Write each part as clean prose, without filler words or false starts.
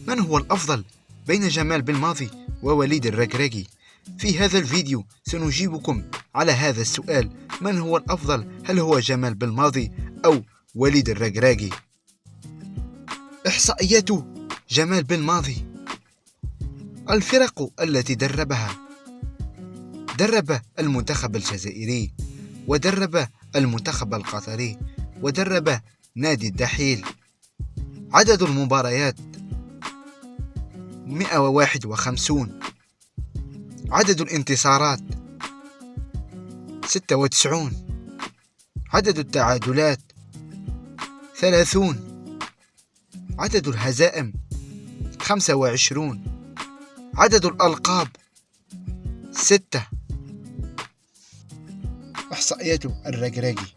من هو الأفضل بين جمال بالماضي ووليد الركراكي؟ في هذا الفيديو سنجيبكم على هذا السؤال: من هو الأفضل؟ هل هو جمال بالماضي أو وليد الركراكي؟ إحصائيات جمال بالماضي. الفرق التي دربها: درب المنتخب الجزائري، ودرب المنتخب القطري، ودرب نادي الدحيل. عدد المباريات 151. عدد الانتصارات 96. عدد التعادلات 30. عدد الهزائم 25. عدد الألقاب 6. إحصائيات الركراكي.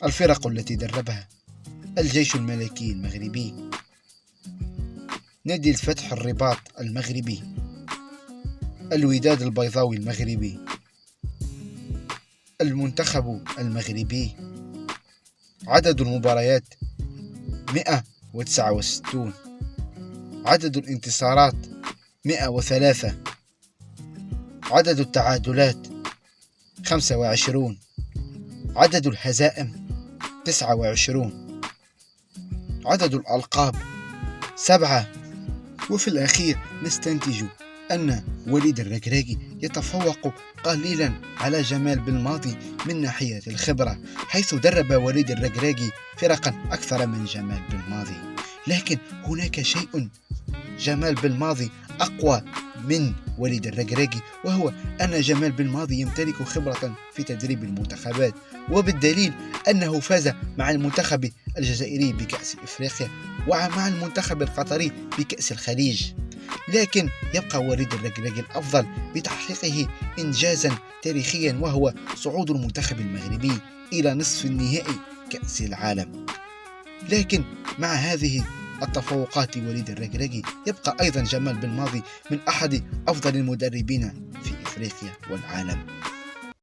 الفرق التي دربها: الجيش الملكي المغربي، نادي الفتح الرباط المغربي، الوداد البيضاوي المغربي، المنتخب المغربي. عدد المباريات 169. عدد الانتصارات 103. عدد التعادلات 25. عدد الهزائم 29. عدد الألقاب 7. وفي الأخير نستنتج أن وليد الركراكي يتفوق قليلا على جمال بالماضي من ناحية الخبرة، حيث درب وليد الركراكي فرقا أكثر من جمال بالماضي. لكن هناك شيء جمال بالماضي أقوى من وليد الركراكي، وهو أن جمال بالماضي يمتلك خبرة في تدريب المنتخبات، وبالدليل أنه فاز مع المنتخب الجزائري بكأس إفريقيا ومع المنتخب القطري بكأس الخليج. لكن يبقى وليد الركراكي الأفضل بتحقيقه إنجازا تاريخيا، وهو صعود المنتخب المغربي إلى نصف النهائي كأس العالم. لكن مع هذه التفوقات وليد الركراكي يبقى أيضا جمال بالماضي من أحد أفضل المدربين في إفريقيا والعالم.